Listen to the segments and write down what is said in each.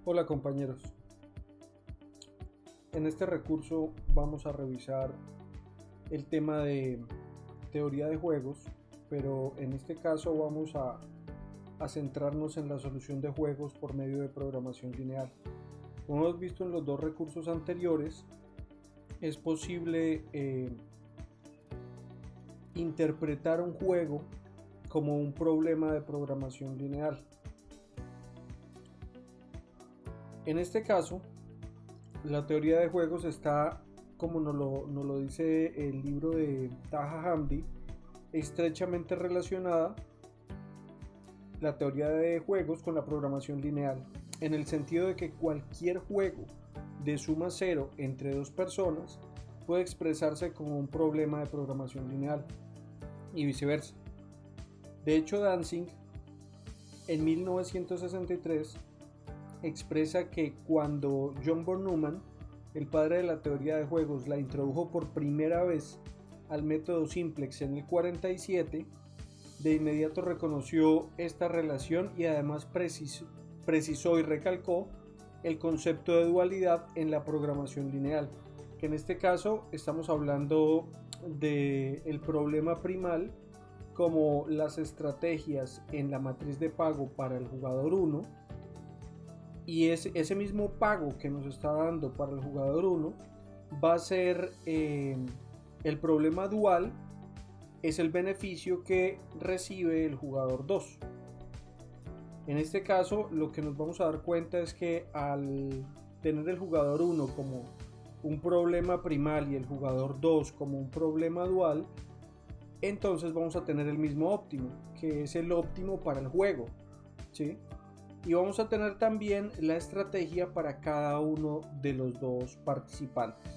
Hola compañeros, en este recurso vamos a revisar el tema de teoría de juegos, pero en este caso vamos a centrarnos en la solución de juegos por medio de programación lineal. Como hemos visto en los dos recursos anteriores, es posible interpretar un juego como un problema de programación lineal. En este caso, la teoría de juegos está, como nos lo dice el libro de Taha Hamdi, estrechamente relacionada la teoría de juegos con la programación lineal, en el sentido de que cualquier juego de suma cero entre dos personas puede expresarse como un problema de programación lineal y viceversa. De hecho, Danzig en 1963 expresa que cuando John von Neumann, el padre de la teoría de juegos, la introdujo por primera vez al método simplex en el 47, de inmediato reconoció esta relación y además precisó y recalcó el concepto de dualidad en la programación lineal, que en este caso estamos hablando del problema primal como las estrategias en la matriz de pago para el jugador 1, y ese mismo pago que nos está dando para el jugador 1 va a ser el problema dual, es el beneficio que recibe el jugador 2. En este caso, lo que nos vamos a dar cuenta es que al tener el jugador 1 como un problema primal y el jugador 2 como un problema dual, entonces vamos a tener el mismo óptimo, que es el óptimo para el juego, ¿sí? Y vamos a tener también la estrategia para cada uno de los dos participantes.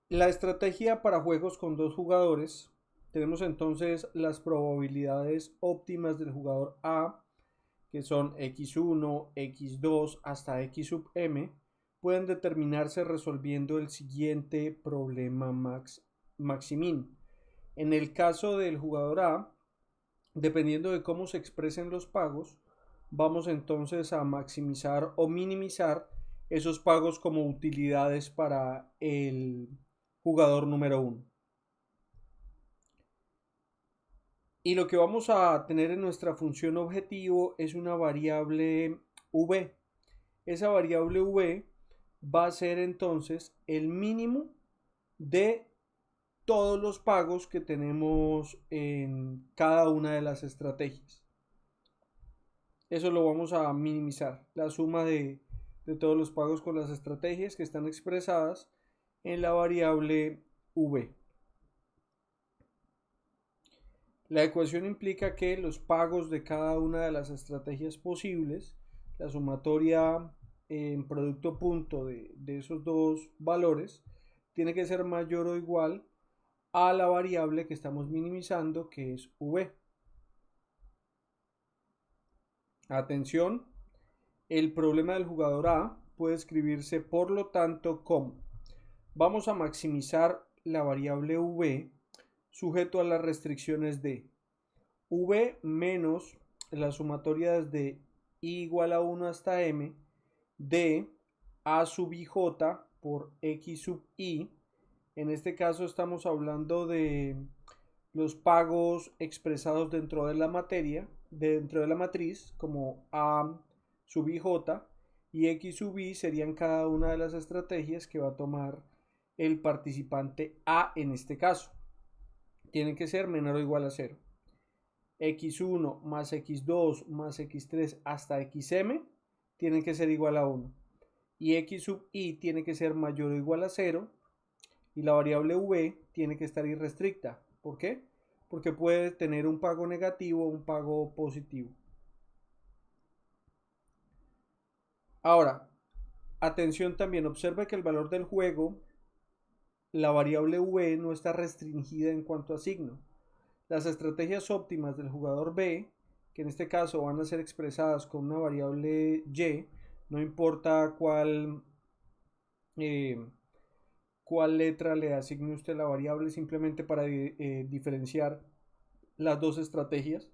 La estrategia para juegos con dos jugadores, tenemos entonces las probabilidades óptimas del jugador A, que son x1, x2 hasta x sub m, pueden determinarse resolviendo el siguiente problema maximin. En el caso del jugador A, dependiendo de cómo se expresen los pagos, vamos entonces a maximizar o minimizar esos pagos como utilidades para el jugador número 1. Y lo que vamos a tener en nuestra función objetivo es una variable v. Esa variable v va a ser entonces el mínimo de todos los pagos que tenemos en cada una de las estrategias. Eso lo vamos a minimizar, la suma de todos los pagos con las estrategias que están expresadas en la variable v. La ecuación implica que los pagos de cada una de las estrategias posibles, la sumatoria en producto punto de esos dos valores, tiene que ser mayor o igual a la variable que estamos minimizando, que es v. Atención, el problema del jugador A puede escribirse por lo tanto como: vamos a maximizar la variable v sujeto a las restricciones de v menos la sumatoria desde i igual a 1 hasta m de a sub ij por x sub i. En este caso estamos hablando de los pagos expresados dentro de la materia, dentro de la matriz, como a sub ij y x sub i serían cada una de las estrategias que va a tomar el participante A en este caso. Tienen que ser menor o igual a 0. x1 más x2 más x3 hasta xm tienen que ser igual a 1. Y x sub i tiene que ser mayor o igual a 0. Y la variable v tiene que estar irrestricta. ¿Por qué? Porque puede tener un pago negativo o un pago positivo. Ahora, atención también, observe que el valor del juego, la variable v, no está restringida en cuanto a signo. Las estrategias óptimas del jugador B, que en este caso van a ser expresadas con una variable y, no importa cuál letra le asigne usted la variable, simplemente para diferenciar las dos estrategias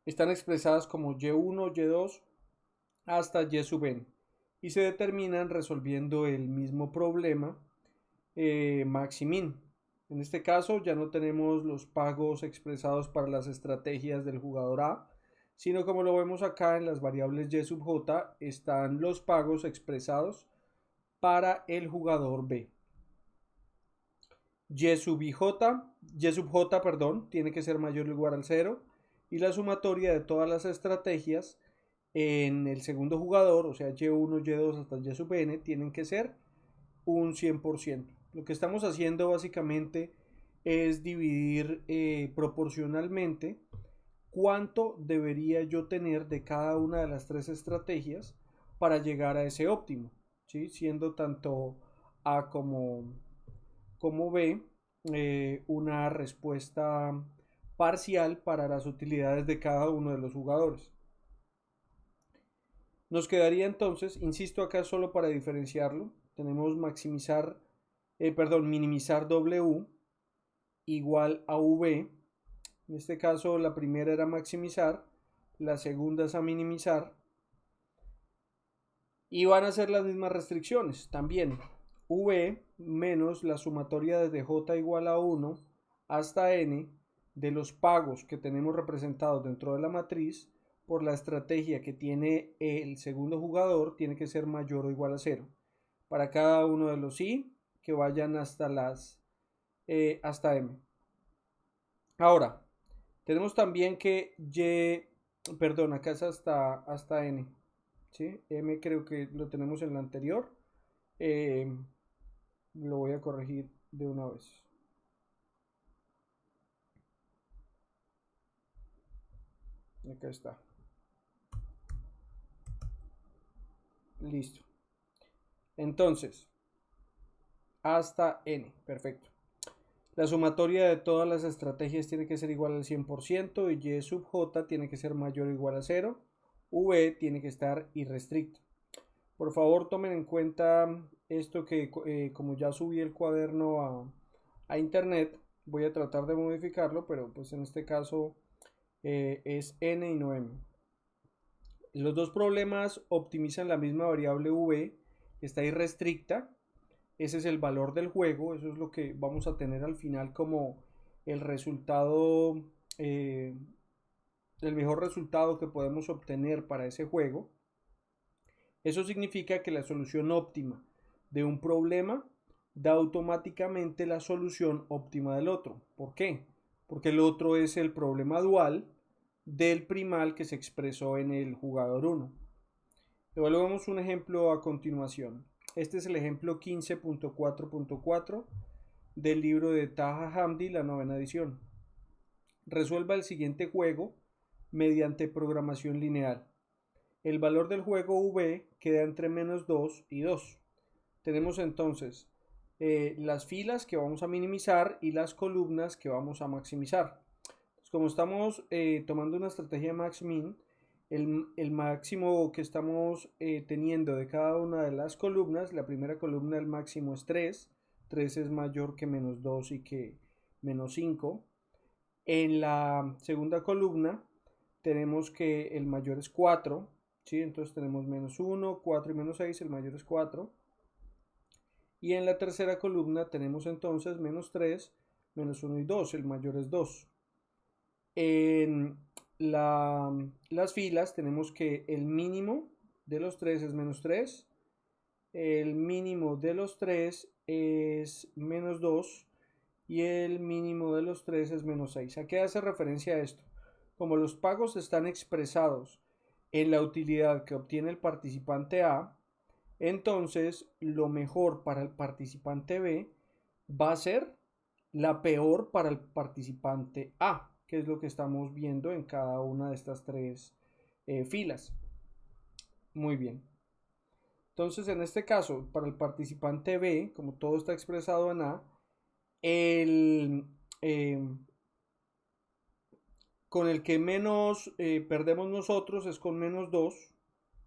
están expresadas como y1, y2 hasta y sub n y se determinan resolviendo el mismo problema max y min. En este caso ya no tenemos los pagos expresados para las estrategias del jugador A, sino como lo vemos acá en las variables y sub j están los pagos expresados para el jugador B. Y sub j, perdón, tiene que ser mayor o igual al 0 y la sumatoria de todas las estrategias en el segundo jugador, o sea y1, y2 hasta y sub n, tienen que ser un 100%. Lo que estamos haciendo básicamente es dividir proporcionalmente cuánto debería yo tener de cada una de las tres estrategias para llegar a ese óptimo, ¿sí? Siendo tanto A como B una respuesta parcial para las utilidades de cada uno de los jugadores. Nos quedaría entonces, insisto acá solo para diferenciarlo, tenemos minimizar W igual a V. En este caso la primera era maximizar, la segunda es a minimizar. Y van a ser las mismas restricciones también. V menos la sumatoria desde J igual a 1 hasta N de los pagos que tenemos representados dentro de la matriz por la estrategia que tiene el segundo jugador tiene que ser mayor o igual a 0. Para cada uno de los I que vayan hasta hasta M. Ahora, tenemos también que acá es hasta N. ¿Sí? M creo que lo tenemos en la anterior. Lo voy a corregir de una vez. Acá está. Listo. Entonces, hasta N. Perfecto. La sumatoria de todas las estrategias tiene que ser igual al 100% y Y sub J tiene que ser mayor o igual a 0. V tiene que estar irrestricto. Por favor, tomen en cuenta esto que como ya subí el cuaderno a internet, voy a tratar de modificarlo, pero pues en este caso es N y no M. Los dos problemas optimizan la misma variable V, que está irrestricta. Ese es el valor del juego, eso es lo que vamos a tener al final como el resultado, el mejor resultado que podemos obtener para ese juego. Eso significa que la solución óptima de un problema da automáticamente la solución óptima del otro. ¿Por qué? Porque el otro es el problema dual del primal que se expresó en el jugador 1. Evaluemos un ejemplo a continuación. Este es el ejemplo 15.4.4 del libro de Taha Hamdi, la novena edición. Resuelva el siguiente juego mediante programación lineal. El valor del juego V queda entre menos 2 y 2. Tenemos entonces las filas que vamos a minimizar y las columnas que vamos a maximizar. Entonces, como estamos tomando una estrategia max-min, el máximo que estamos teniendo de cada una de las columnas, la primera columna el máximo es 3, 3 es mayor que menos 2 y que menos 5. En la segunda columna tenemos que el mayor es 4, ¿sí? Entonces tenemos menos 1, 4 y menos 6, el mayor es 4. Y en la tercera columna tenemos entonces menos 3, menos 1 y 2, el mayor es 2. En las filas tenemos que el mínimo de los 3 es menos 3, el mínimo de los 3 es menos 2 y el mínimo de los 3 es menos 6. ¿A qué hace referencia a esto? Como los pagos están expresados en la utilidad que obtiene el participante A, entonces lo mejor para el participante B va a ser la peor para el participante A, que es lo que estamos viendo en cada una de estas tres filas. Muy bien. Entonces, en este caso, para el participante B, como todo está expresado en A, con el que menos perdemos nosotros es con menos 2,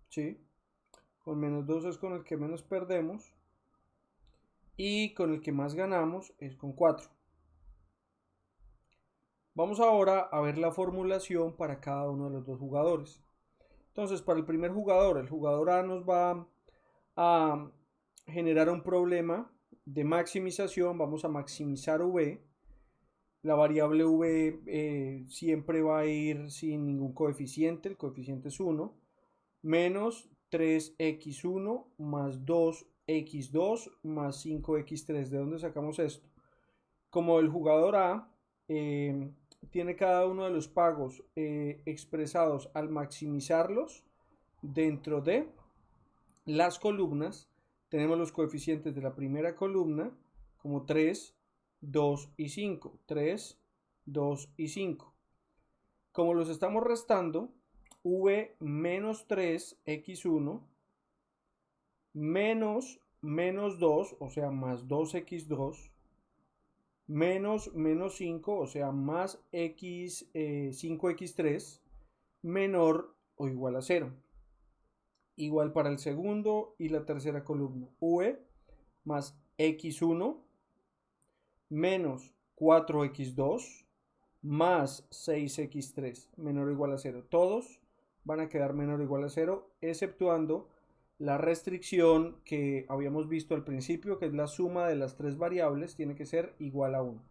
¿sí? Con menos 2 es con el que menos perdemos y con el que más ganamos es con 4. Vamos ahora a ver la formulación para cada uno de los dos jugadores. Entonces, para el primer jugador, el jugador A nos va a generar un problema de maximización. Vamos a maximizar V. La variable V siempre va a ir sin ningún coeficiente. El coeficiente es 1. Menos 3x1 más 2x2 más 5x3. ¿De dónde sacamos esto? Como el jugador A tiene cada uno de los pagos expresados al maximizarlos dentro de las columnas, tenemos los coeficientes de la primera columna como 3, 2 y 5. 3, 2 y 5. Como los estamos restando, v menos 3x1 menos 2, o sea, más 2x2, menos 5, o sea, más 5x3, menor o igual a 0. Igual para el segundo y la tercera columna. V más x1 menos 4x2 más 6x3 menor o igual a 0. Todos van a quedar menor o igual a 0, exceptuando la restricción que habíamos visto al principio, que es la suma de las tres variables tiene que ser igual a 1.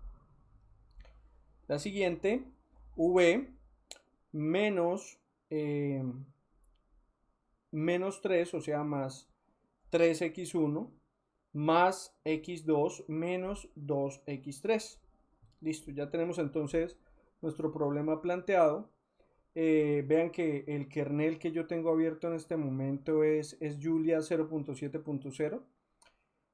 La siguiente, v menos menos 3, o sea, más 3x1 más x2 menos 2x3. Listo, ya tenemos entonces nuestro problema planteado. Vean que el kernel que yo tengo abierto en este momento es Julia 0.7.0.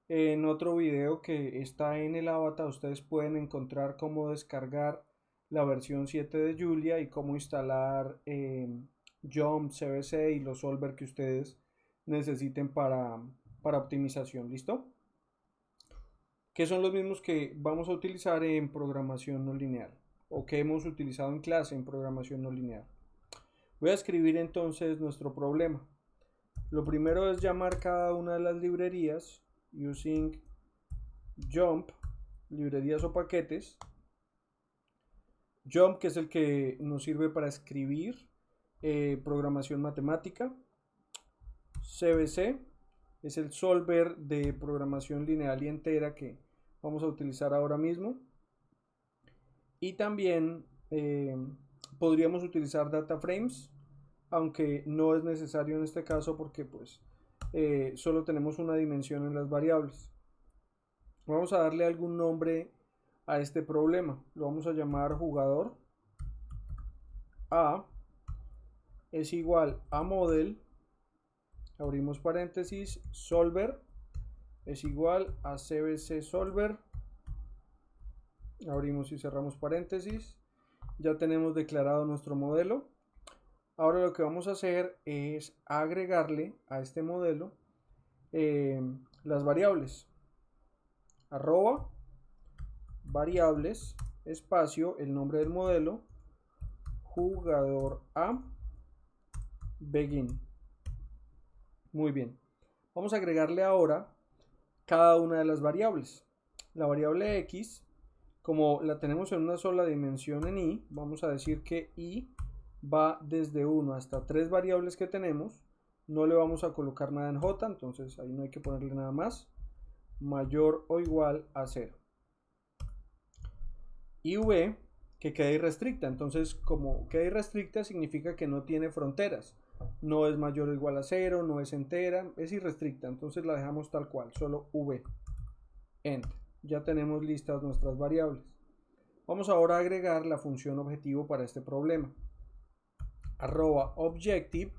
En otro video que está en el avatar ustedes pueden encontrar cómo descargar la versión 7 de Julia y cómo instalar Jump, CBC y los solver que ustedes necesiten para optimización. ¿Listo? Que son los mismos que vamos a utilizar en programación no lineal o que hemos utilizado en clase en programación no lineal. Voy a escribir entonces nuestro problema. Lo primero es llamar cada una de las librerías using jump, librerías o paquetes. Jump, que es el que nos sirve para escribir programación matemática. CBC es el solver de programación lineal y entera que vamos a utilizar ahora mismo. Y también podríamos utilizar data frames, aunque no es necesario en este caso porque pues solo tenemos una dimensión en las variables. Vamos a darle algún nombre a este problema. Lo vamos a llamar jugador A es igual a model, abrimos paréntesis, solver es igual a cbc solver, abrimos y cerramos paréntesis. Ya tenemos declarado nuestro modelo. Ahora lo que vamos a hacer es agregarle a este modelo las variables. Arroba variables espacio el nombre del modelo jugador A begin. Muy bien, vamos a agregarle ahora cada una de las variables. La variable x, como la tenemos en una sola dimensión en i, vamos a decir que i va desde 1 hasta 3 variables que tenemos. No le vamos a colocar nada en j, entonces ahí no hay que ponerle nada más. Mayor o igual a 0. Y v, que queda irrestricta. Entonces, como queda irrestricta, significa que no tiene fronteras. No es mayor o igual a 0, no es entera, es irrestricta. Entonces la dejamos tal cual, solo v. Enter. Ya tenemos listas nuestras variables. Vamos ahora a agregar la función objetivo para este problema. Arroba objective,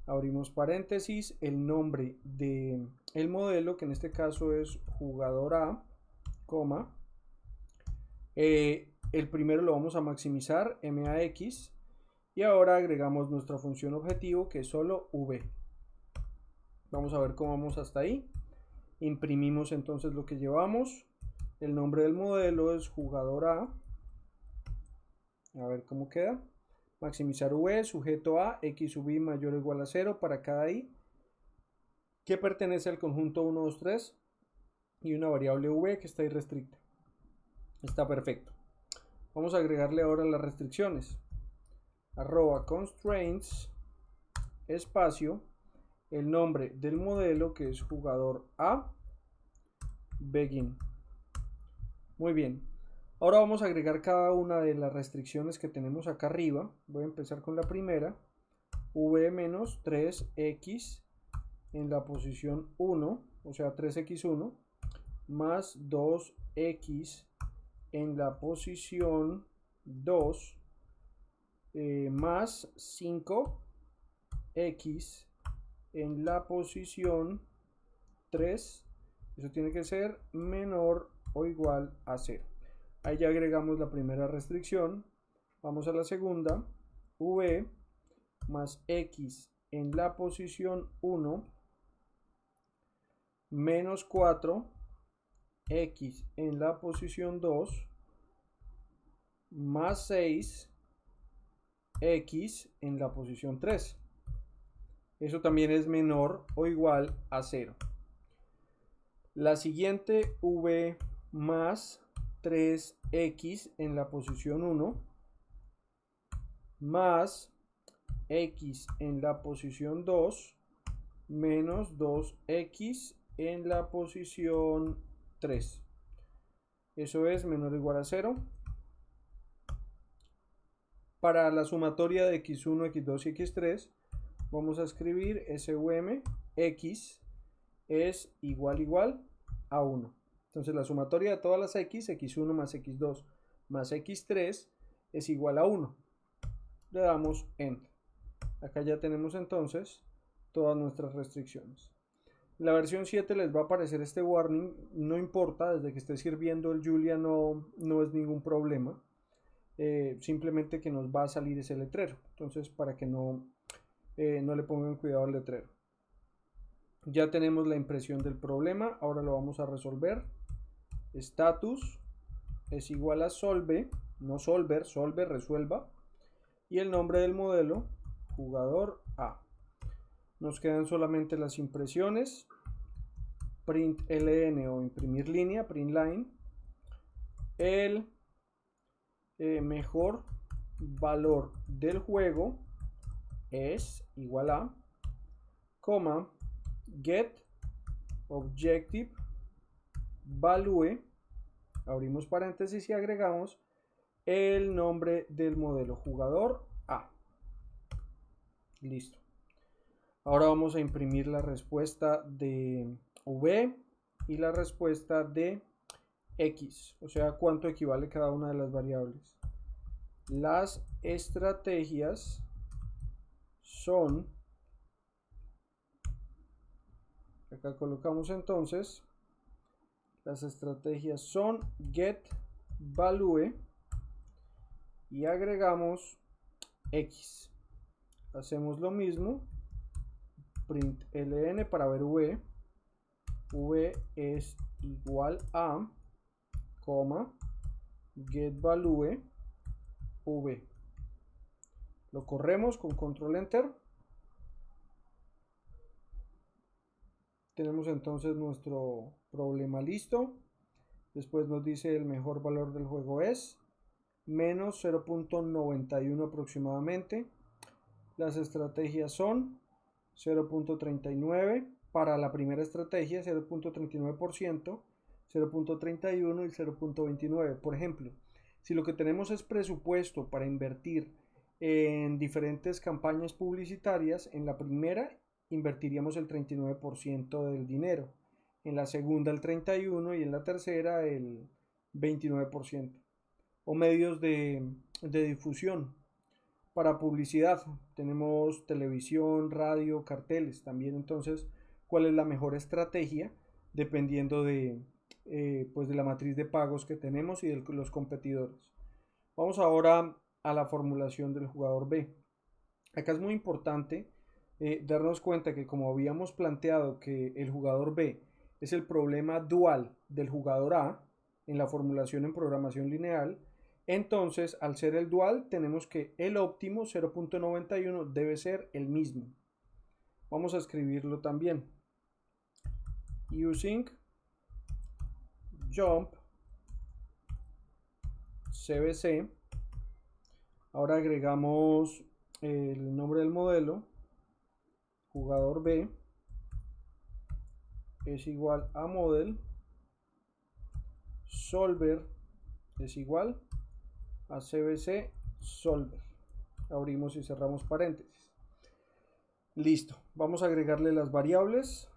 abrimos paréntesis, el nombre del modelo, que en este caso es jugador A, coma, el primero lo vamos a maximizar, max, y ahora agregamos nuestra función objetivo, que es solo v. Vamos a ver cómo vamos hasta ahí. Imprimimos entonces lo que llevamos. El nombre del modelo es jugador A. A ver cómo queda. Maximizar v, sujeto a, x sub i mayor o igual a 0 para cada i, que pertenece al conjunto 1, 2, 3, y una variable v que está irrestricta. Está perfecto. Vamos a agregarle ahora las restricciones. @constraints espacio el nombre del modelo, que es jugador A, begin. Muy bien. Ahora vamos a agregar cada una de las restricciones que tenemos acá arriba. Voy a empezar con la primera. v-3x en la posición 1, o sea 3x1, más 2x en la posición 2, más 5x en la posición 3. Eso tiene que ser menor o igual a 0. Ahí ya agregamos la primera restricción. Vamos a la segunda. v más x en la posición 1 menos 4 x en la posición 2 más 6 x en la posición 3. Eso también es menor o igual a 0. La siguiente, v más 3x en la posición 1 más x en la posición 2 menos 2x en la posición 3. Eso es menor o igual a 0. Para la sumatoria de x1, x2 y x3 vamos a escribir sum x es igual a 1. Entonces la sumatoria de todas las x, x1 más x2 más x3 es igual a 1. Le damos enter. Acá ya tenemos entonces todas nuestras restricciones. En la versión 7 les va a aparecer este warning, no importa, desde que esté sirviendo el Julia no es ningún problema. Simplemente que nos va a salir ese letrero. Entonces, para que no le pongan cuidado al letrero. Ya tenemos la impresión del problema, ahora lo vamos a resolver. Status es igual a solve, no solver, solve, resuelva. Y el nombre del modelo, jugador A. Nos quedan solamente las impresiones. Print ln o imprimir línea, print line. El mejor valor del juego es igual a, coma, get objective value, abrimos paréntesis y agregamos el nombre del modelo, jugador A. Listo. Ahora vamos a imprimir la respuesta de v y la respuesta de x, o sea, cuánto equivale cada una de las variables. Las estrategias son, acá colocamos entonces, las estrategias son get value y agregamos x. Hacemos lo mismo, print ln para ver v es igual a, coma, get value v. Lo corremos con control enter. Tenemos entonces nuestro problema listo. Después nos dice el mejor valor del juego es menos 0.91 aproximadamente. Las estrategias son 0.39 para la primera estrategia, 0.39%, 0.31 y 0.29. Por ejemplo, si lo que tenemos es presupuesto para invertir en diferentes campañas publicitarias, en la primera invertiríamos el 39% del dinero, en la segunda el 31% y en la tercera el 29%. O medios de difusión. Para publicidad tenemos televisión, radio, carteles. También entonces, ¿cuál es la mejor estrategia? Dependiendo de la matriz de pagos que tenemos y de los competidores. Vamos ahora a la formulación del jugador B. Acá es muy importante darnos cuenta que, como habíamos planteado que el jugador B es el problema dual del jugador A en la formulación en programación lineal, entonces al ser el dual tenemos que el óptimo 0.91 debe ser el mismo. Vamos a escribirlo también. Using jump CBC. Ahora agregamos el nombre del modelo, jugador B, es igual a model, solver es igual a CBC solver. Abrimos y cerramos paréntesis. Listo, vamos a agregarle las variables,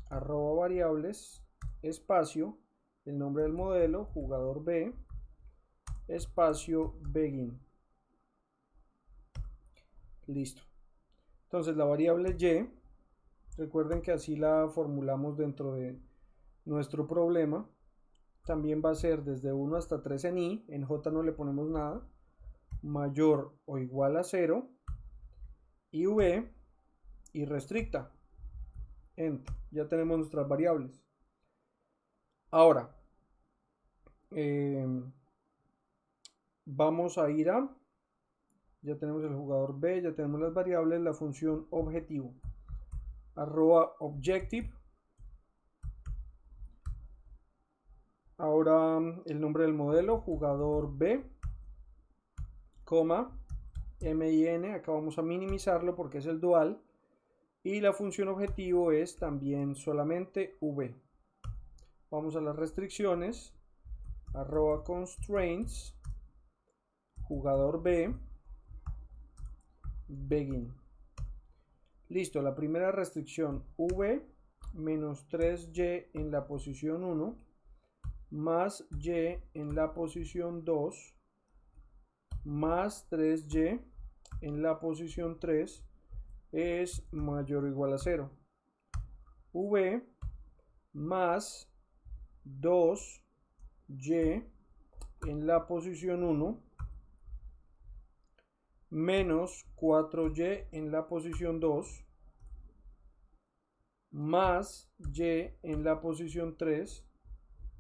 arroba variables, espacio, el nombre del modelo, jugador B, espacio begin. Listo. Entonces la variable y, recuerden que así la formulamos dentro de nuestro problema, también va a ser desde 1 hasta 3 en i, en j no le ponemos nada, mayor o igual a 0, y v, y restricta. Enter. Ya tenemos nuestras variables. Ahora, vamos a ir a, ya tenemos el jugador B, ya tenemos las variables, la función objetivo, arroba objective. Ahora el nombre del modelo, jugador B, coma, min, acá vamos a minimizarlo porque es el dual, y la función objetivo es también solamente v. Vamos a las restricciones, arroba constraints, jugador B, begin. Listo, la primera restricción, v menos 3y en la posición 1 más y en la posición 2 más 3y en la posición 3 es mayor o igual a 0. V más 2y en la posición 1 menos 4y en la posición 2 más y en la posición 3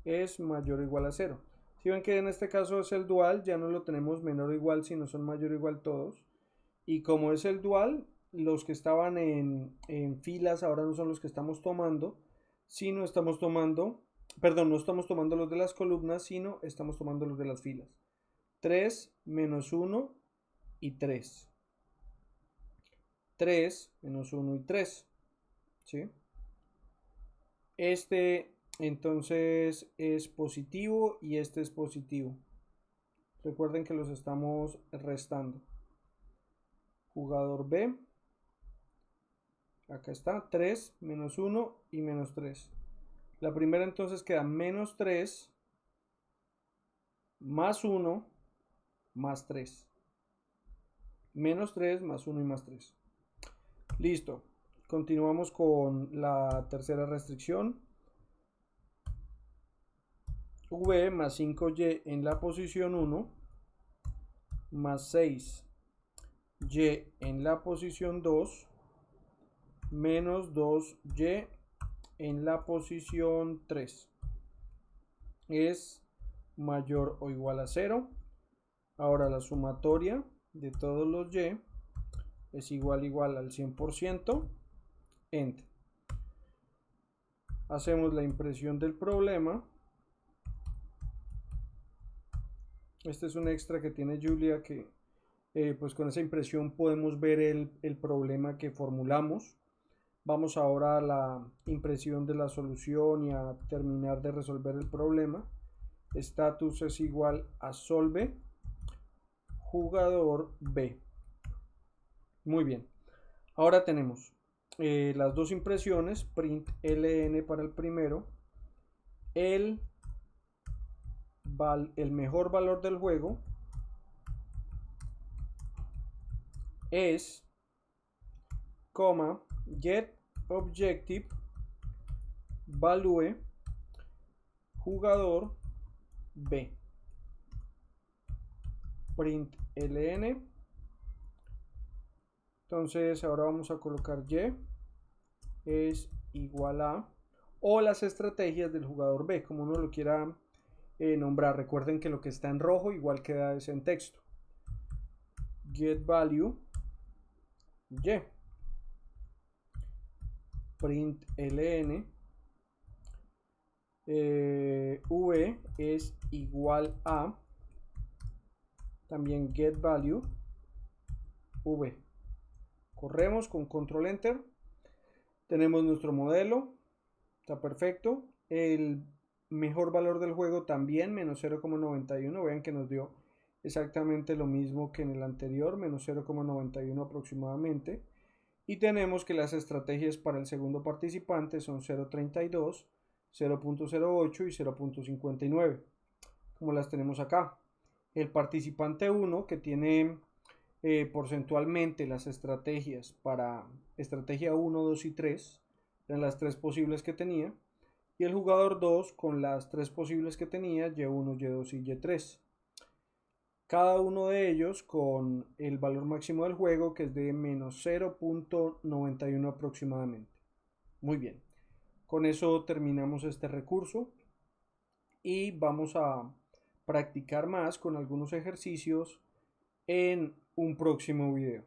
es mayor o igual a 0. Si ven que en este caso es el dual, ya no lo tenemos menor o igual, sino son mayor o igual todos. Y como es el dual, los que estaban en filas ahora no son los que estamos tomando, sino estamos tomando, perdón, no estamos tomando los de las columnas, sino estamos tomando los de las filas. 3 menos 1 y 3. 3 menos 1 y 3. ¿Sí? Este entonces es positivo y este es positivo. Recuerden que los estamos restando. Jugador B. Acá está, 3 menos 1 y menos 3. La primera entonces queda menos 3 más 1 más 3. Menos 3 más 1 y más 3. Listo. Continuamos con la tercera restricción. V más 5y en la posición 1 más 6y en la posición 2 menos 2y en la posición 3 es mayor o igual a 0. Ahora la sumatoria de todos los y es igual al 100%. Enter. Hacemos la impresión del problema. Este es un extra que tiene Julia que pues con esa impresión podemos ver el problema que formulamos. Vamos ahora a la impresión de la solución y a terminar de resolver el problema. Status es igual a solve jugador B. Muy bien. Ahora tenemos las dos impresiones, print ln para el primero, el mejor valor del juego es, coma, get objective value jugador B, print ln. Entonces ahora vamos a colocar y es igual a, o las estrategias del jugador B, como uno lo quiera nombrar. Recuerden que lo que está en rojo igual queda es en texto. Get value y, print ln, v es igual a también get value v. Corremos con control enter. Tenemos nuestro modelo, está perfecto. El mejor valor del juego también, menos 0,91. Vean que nos dio exactamente lo mismo que en el anterior, menos 0,91 aproximadamente. Y tenemos que las estrategias para el segundo participante son 0.32, 0.08 y 0.59, como las tenemos acá. El participante 1, que tiene porcentualmente las estrategias para estrategia 1, 2 y 3, eran las tres posibles que tenía, y el jugador 2 con las tres posibles que tenía, Y1, Y2 y Y3. Cada uno de ellos con el valor máximo del juego, que es de menos 0.91 aproximadamente. Muy bien, con eso terminamos este recurso y vamos a practicar más con algunos ejercicios en un próximo video.